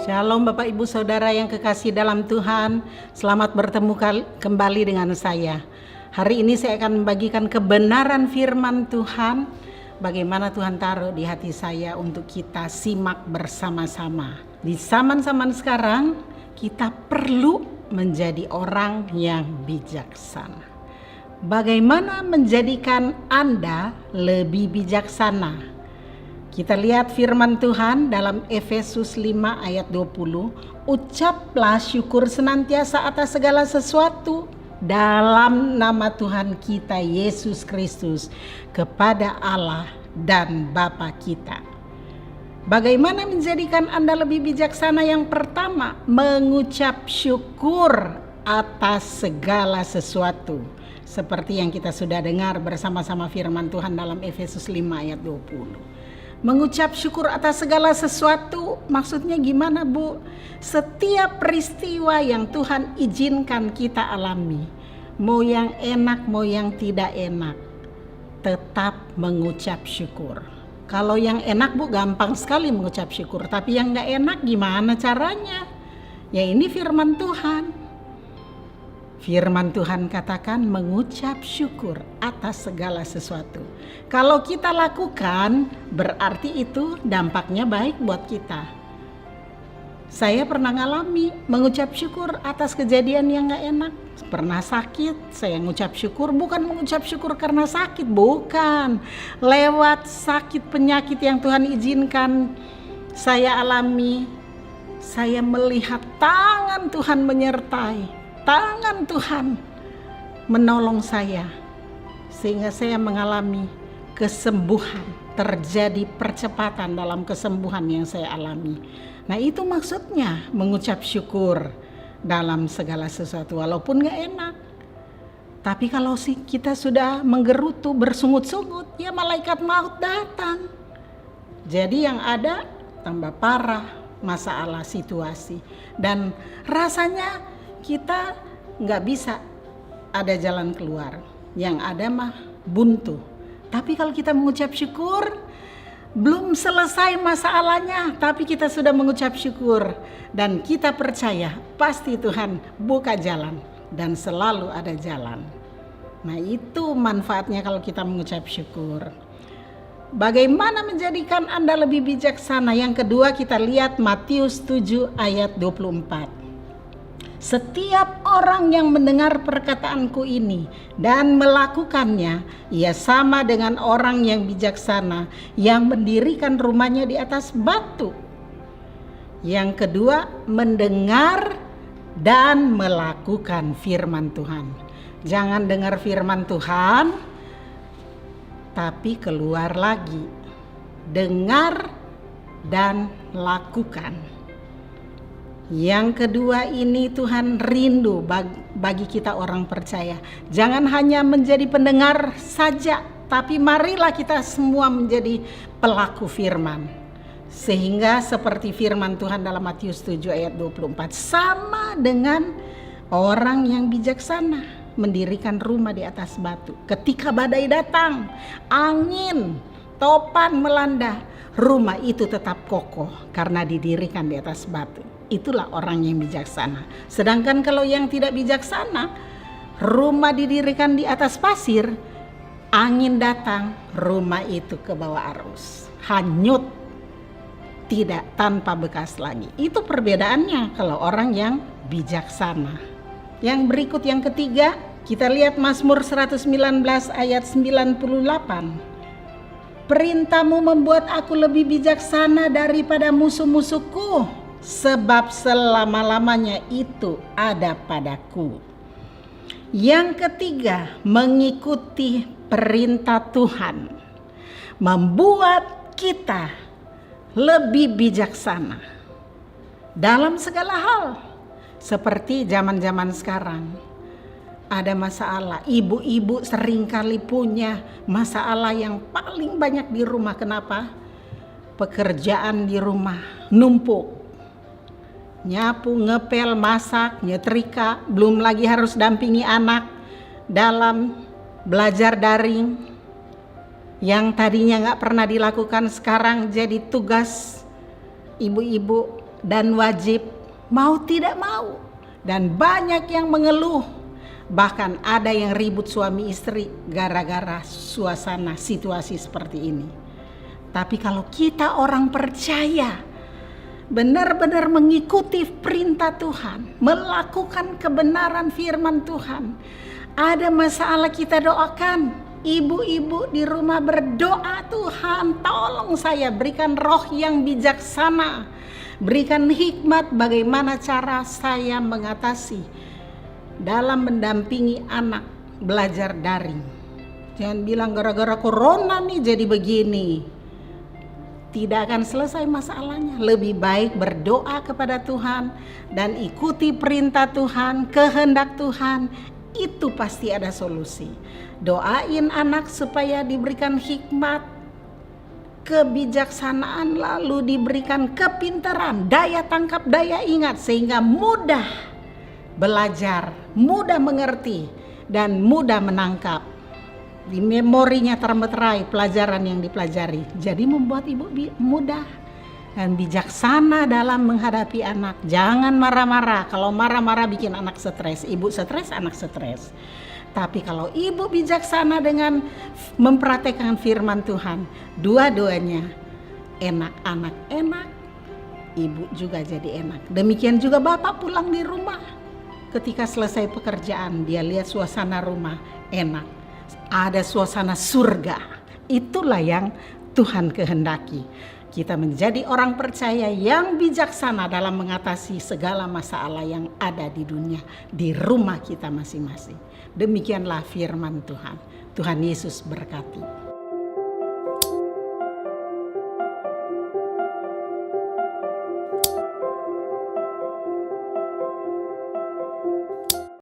Shalom Bapak Ibu Saudara yang kekasih dalam Tuhan. Selamat bertemu kembali dengan saya. Hari ini saya akan membagikan kebenaran firman Tuhan. Bagaimana Tuhan taruh di hati saya untuk kita simak bersama-sama. Di zaman-zaman sekarang kita perlu menjadi orang yang bijaksana. Bagaimana menjadikan Anda lebih bijaksana? Kita lihat firman Tuhan dalam Efesus 5 ayat 20. Ucaplah syukur senantiasa atas segala sesuatu dalam nama Tuhan kita Yesus Kristus kepada Allah dan Bapa kita. Bagaimana menjadikan Anda lebih bijaksana? Yang pertama, mengucap syukur atas segala sesuatu. Seperti yang kita sudah dengar bersama-sama firman Tuhan dalam Efesus 5 ayat 20. Mengucap syukur atas segala sesuatu maksudnya gimana, Bu? Setiap peristiwa yang Tuhan izinkan kita alami, mau yang enak mau yang tidak enak, tetap mengucap syukur. Kalau yang enak, Bu, gampang sekali mengucap syukur. Tapi yang gak enak gimana caranya? Ya ini firman Tuhan. Firman Tuhan katakan mengucap syukur atas segala sesuatu. Kalau kita lakukan, berarti itu dampaknya baik buat kita. Saya pernah ngalami mengucap syukur atas kejadian yang gak enak. Pernah sakit, saya mengucap syukur. Bukan mengucap syukur karena sakit, bukan. Lewat sakit penyakit yang Tuhan izinkan saya alami, saya melihat tangan Tuhan menyertai. Tangan Tuhan menolong saya sehingga saya mengalami kesembuhan, terjadi percepatan dalam kesembuhan yang saya alami. Nah itu maksudnya mengucap syukur dalam segala sesuatu walaupun gak enak. Tapi kalau kita sudah menggerutu, bersungut-sungut, ya malaikat maut datang. Jadi yang ada tambah parah masalah situasi dan rasanya kita nggak bisa ada jalan keluar, yang ada mah buntu. Tapi kalau kita mengucap syukur, belum selesai masalahnya, tapi kita sudah mengucap syukur dan kita percaya pasti Tuhan buka jalan dan selalu ada jalan. Nah itu manfaatnya kalau kita mengucap syukur. Bagaimana menjadikan Anda lebih bijaksana? Yang kedua kita lihat Matius 7 ayat 24. Setiap orang yang mendengar perkataanku ini dan melakukannya, ia sama dengan orang yang bijaksana yang mendirikan rumahnya di atas batu. Yang kedua, mendengar dan melakukan firman Tuhan. Jangan dengar firman Tuhan, tapi keluar lagi. Dengar dan lakukan. Yang kedua ini Tuhan rindu bagi kita orang percaya. Jangan hanya menjadi pendengar saja, tapi marilah kita semua menjadi pelaku firman. Sehingga seperti firman Tuhan dalam Matius 7 ayat 24, sama dengan orang yang bijaksana mendirikan rumah di atas batu. Ketika badai datang, angin, topan melanda, rumah itu tetap kokoh karena didirikan di atas batu. Itulah orang yang bijaksana. Sedangkan kalau yang tidak bijaksana, rumah didirikan di atas pasir, angin datang, rumah itu ke bawah arus, hanyut, tidak tanpa bekas lagi. Itu perbedaannya kalau orang yang bijaksana. Yang berikut yang ketiga, kita lihat Mazmur 119 ayat 98. Perintahmu membuat aku lebih bijaksana daripada musuh-musuhku, sebab selama-lamanya itu ada padaku. Yang ketiga, mengikuti perintah Tuhan membuat kita lebih bijaksana dalam segala hal. Seperti zaman-zaman sekarang ada masalah, ibu-ibu seringkali punya masalah yang paling banyak di rumah. Kenapa? Pekerjaan di rumah numpuk. Nyapu, ngepel, masak, nyetrika, belum lagi harus dampingi anak dalam belajar daring yang tadinya gak pernah dilakukan sekarang jadi tugas ibu-ibu dan wajib, mau tidak mau. Dan banyak yang mengeluh, bahkan ada yang ribut suami istri gara-gara suasana situasi seperti ini. Tapi kalau kita orang percaya, benar-benar mengikuti perintah Tuhan, melakukan kebenaran firman Tuhan, ada masalah kita doakan. Ibu-ibu di rumah berdoa, Tuhan tolong saya, berikan roh yang bijaksana, berikan hikmat bagaimana cara saya mengatasi dalam mendampingi anak belajar daring. Jangan bilang gara-gara corona nih jadi begini. Tidak akan selesai masalahnya. Lebih baik berdoa kepada Tuhan dan ikuti perintah Tuhan, kehendak Tuhan. Itu pasti ada solusi. Doain anak supaya diberikan hikmat, kebijaksanaan, lalu diberikan kepintaran, daya tangkap, daya ingat, sehingga mudah belajar, mudah mengerti, dan mudah menangkap. Di memorinya termeterai pelajaran yang dipelajari. Jadi membuat ibu mudah dan bijaksana dalam menghadapi anak. Jangan marah-marah. Kalau marah-marah bikin anak stres. Ibu stres, anak stres. Tapi kalau ibu bijaksana dengan mempraktekkan firman Tuhan, dua-duanya enak, anak enak, ibu juga jadi enak. Demikian juga bapak pulang di rumah. Ketika selesai pekerjaan, dia lihat suasana rumah enak. Ada suasana surga. Itulah yang Tuhan kehendaki. Kita menjadi orang percaya yang bijaksana dalam mengatasi segala masalah yang ada di dunia, di rumah kita masing-masing. Demikianlah firman Tuhan. Tuhan Yesus berkati.